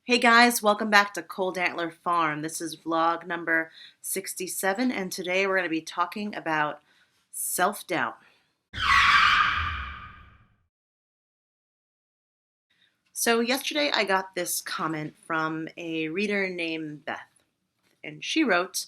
Hey guys, welcome back to Cold Antler Farm. This is vlog number 67, and today we're going to be talking about self-doubt. So yesterday I got this comment from a reader named Beth, and she wrote,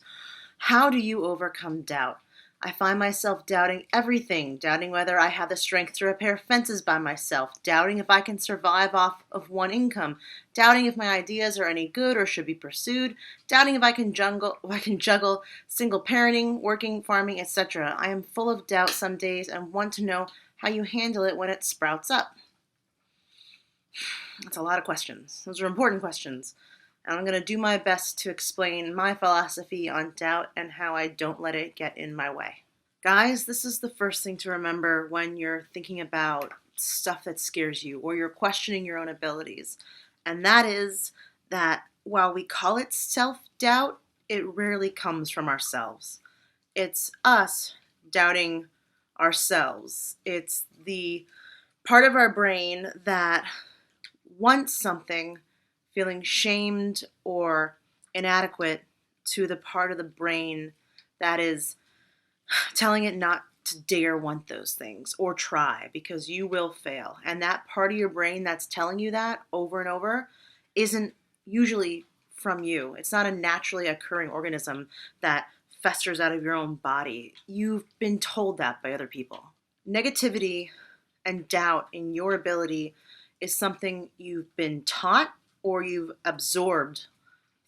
"How do you overcome doubt? I find myself doubting everything, doubting whether I have the strength to repair fences by myself, doubting if I can survive off of one income, doubting if my ideas are any good or should be pursued, doubting if I can juggle single parenting, working, farming, etc. I am full of doubt some days and want to know how you handle it when it sprouts up." That's a lot of questions. Those are important questions. And I'm going to do my best to explain my philosophy on doubt and how I don't let it get in my way. Guys, this is the first thing to remember when you're thinking about stuff that scares you or you're questioning your own abilities. And that is that while we call it self-doubt, it rarely comes from ourselves. It's us doubting ourselves. It's the part of our brain that wants something, feeling shamed or inadequate to the part of the brain that is telling it not to dare want those things or try because you will fail. And that part of your brain that's telling you that over and over isn't usually from you. It's not a naturally occurring organism that festers out of your own body. You've been told that by other people. Negativity and doubt in your ability is something you've been taught or you've absorbed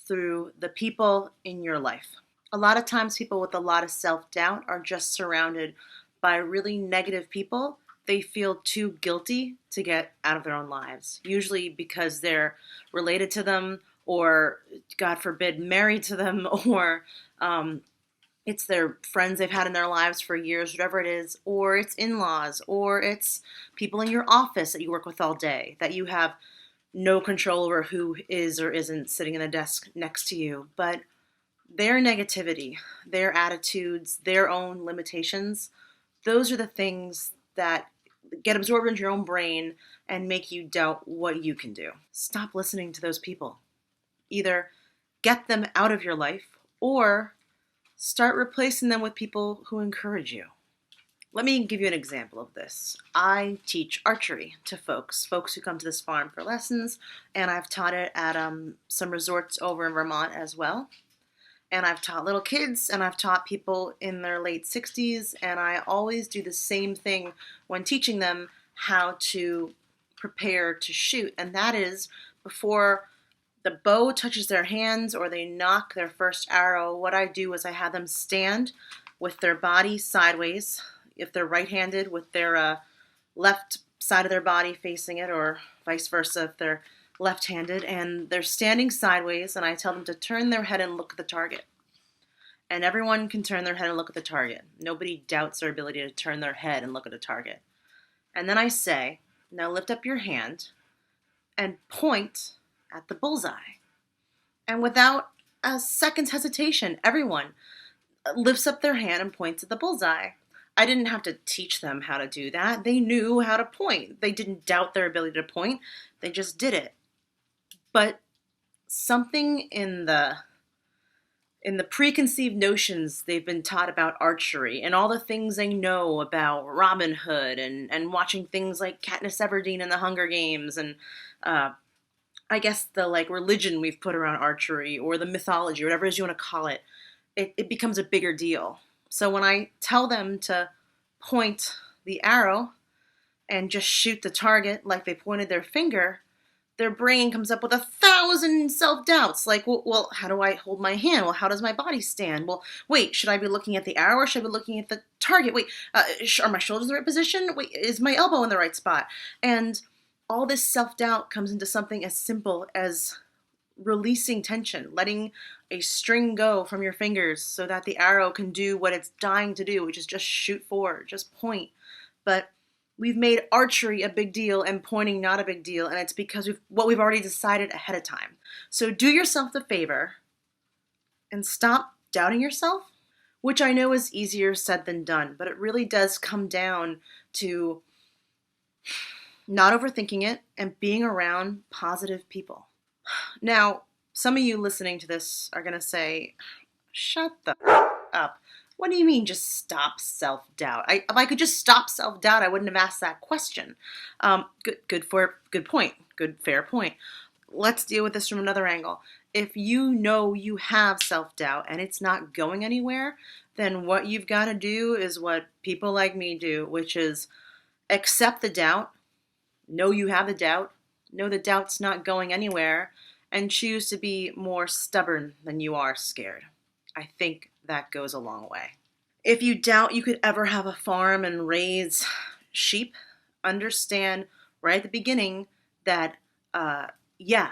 through the people in your life. A lot of times, people with a lot of self doubt are just surrounded by really negative people. They feel too guilty to get out of their own lives, usually because they're related to them, or, God forbid, married to them, or it's their friends they've had in their lives for years, whatever it is, or it's in laws, or it's people in your office that you work with all day that you have no control over who is or isn't sitting in the desk next to you. But their negativity, their attitudes, their own limitations, those are the things that get absorbed into your own brain and make you doubt what you can do. Stop listening to those people. Either get them out of your life or start replacing them with people who encourage you. Let me give you an example of this. I teach archery to folks who come to this farm for lessons, and I've taught it at some resorts over in Vermont as well. And I've taught little kids, and I've taught people in their late 60s, and I always do the same thing when teaching them how to prepare to shoot, and that is before the bow touches their hands or they knock their first arrow, what I do is I have them stand with their body sideways, if they're right-handed, with their left side of their body facing it, or vice versa if they're left-handed, and they're standing sideways, and I tell them to turn their head and look at the target. And everyone can turn their head and look at the target. Nobody doubts their ability to turn their head and look at a target. And then I say, now lift up your hand and point at the bullseye. And without a second's hesitation, everyone lifts up their hand and points at the bullseye. I didn't have to teach them how to do that. They knew how to point. They didn't doubt their ability to point. They just did it. But something in the preconceived notions they've been taught about archery and all the things they know about Robin Hood and watching things like Katniss Everdeen and the Hunger Games and I guess the religion we've put around archery or the mythology or whatever it is you want to call it, it becomes a bigger deal. So when I tell them to point the arrow and just shoot the target like they pointed their finger, their brain comes up with 1,000 self-doubts. Like, well, how do I hold my hand? Well, how does my body stand? Well, wait, should I be looking at the arrow or should I be looking at the target? Wait, are my shoulders in the right position? Wait, is my elbow in the right spot? And all this self-doubt comes into something as simple as releasing tension, letting a string go from your fingers so that the arrow can do what it's dying to do, which is just shoot forward, just point. But we've made archery a big deal and pointing not a big deal, and it's because what we've already decided ahead of time. So do yourself the favor and stop doubting yourself, which I know is easier said than done, but it really does come down to not overthinking it and being around positive people. Now, some of you listening to this are going to say, shut the up. What do you mean just stop self-doubt? If I could just stop self-doubt, I wouldn't have asked that question. Good point. Good, fair point. Let's deal with this from another angle. If you know you have self-doubt and it's not going anywhere, then what you've got to do is what people like me do, which is accept the doubt, know you have the doubt, know the doubt's not going anywhere, and choose to be more stubborn than you are scared. I think that goes a long way. If you doubt you could ever have a farm and raise sheep, understand right at the beginning that, yeah,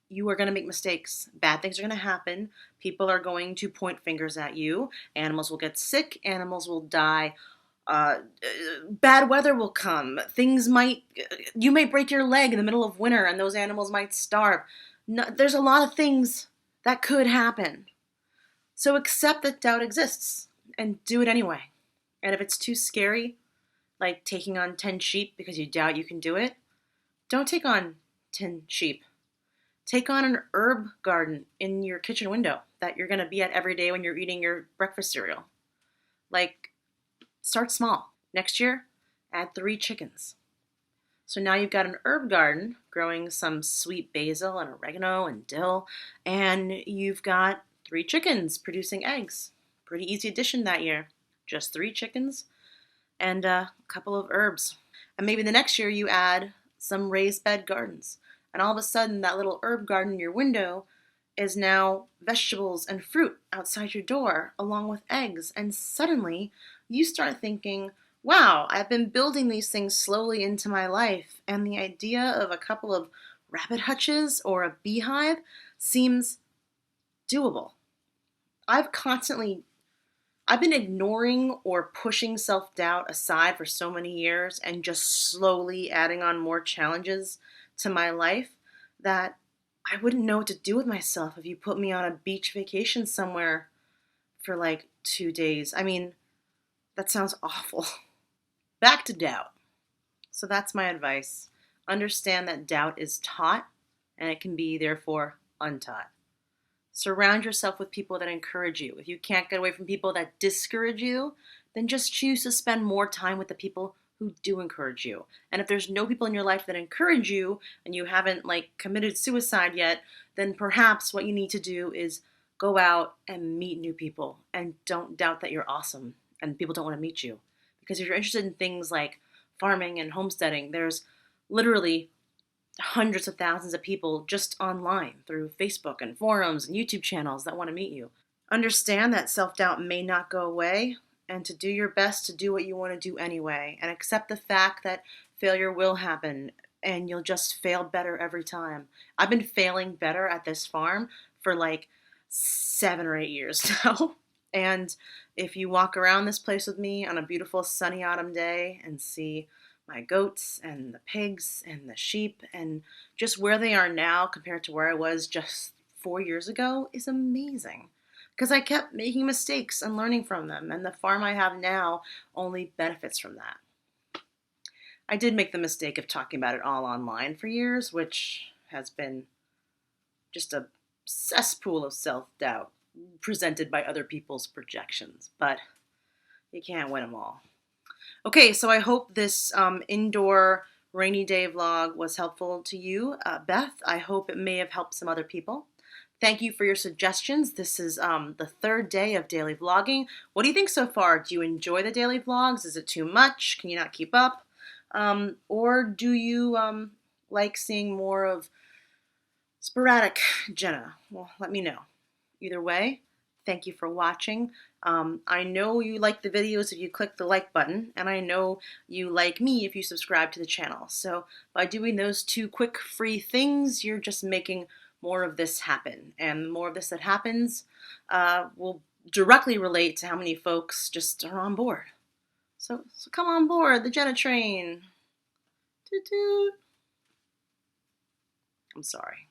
you are going to make mistakes. Bad things are going to happen. People are going to point fingers at you. Animals will get sick. Animals will die. Bad weather will come. You may break your leg in the middle of winter and those animals might starve. No, there's a lot of things that could happen. So accept that doubt exists and do it anyway. And if it's too scary, like taking on 10 sheep because you doubt you can do it, don't take on 10 sheep. Take on an herb garden in your kitchen window that you're going to be at every day when you're eating your breakfast cereal. Like, start small. Next year, add 3 chickens. So now you've got an herb garden growing some sweet basil and oregano and dill, and you've got 3 chickens producing eggs. Pretty easy addition that year. Just 3 chickens and a couple of herbs. And maybe the next year you add some raised bed gardens. And all of a sudden that little herb garden in your window is now vegetables and fruit outside your door along with eggs. And suddenly you start thinking, wow, I've been building these things slowly into my life. And the idea of a couple of rabbit hutches or a beehive seems doable. I've been ignoring or pushing self-doubt aside for so many years and just slowly adding on more challenges to my life that I wouldn't know what to do with myself if you put me on a beach vacation somewhere for like 2 days. I mean, that sounds awful. Back to doubt. So that's my advice. Understand that doubt is taught and it can be therefore untaught. Surround yourself with people that encourage you. If you can't get away from people that discourage you, then just choose to spend more time with the people who do encourage you. And if there's no people in your life that encourage you and you haven't committed suicide yet, then perhaps what you need to do is go out and meet new people and don't doubt that you're awesome and people don't want to meet you. Because if you're interested in things like farming and homesteading, there's literally hundreds of thousands of people just online through Facebook and forums and YouTube channels that want to meet you. Understand that self-doubt may not go away and to do your best to do what you want to do anyway and accept the fact that failure will happen and you'll just fail better every time. I've been failing better at this farm for 7 or 8 years now. And if you walk around this place with me on a beautiful sunny autumn day and see my goats and the pigs and the sheep and just where they are now compared to where I was just 4 years ago is amazing. Because I kept making mistakes and learning from them, and the farm I have now only benefits from that. I did make the mistake of talking about it all online for years, which has been just a cesspool of self-doubt presented by other people's projections, but you can't win them all. Okay, so I hope this indoor rainy day vlog was helpful to you. Beth, I hope it may have helped some other people. Thank you for your suggestions. This is the 3rd day of daily vlogging. What do you think so far? Do you enjoy the daily vlogs? Is it too much? Can you not keep up? Or do you like seeing more of sporadic Jenna? Well, let me know. Either way, thank you for watching. I know you like the videos if you click the like button, and I know you like me if you subscribe to the channel. So by doing those 2 quick free things, you're just making more of this happen. And the more of this that happens will directly relate to how many folks just are on board. So come on board the Jenna train. Toot toot. I'm sorry.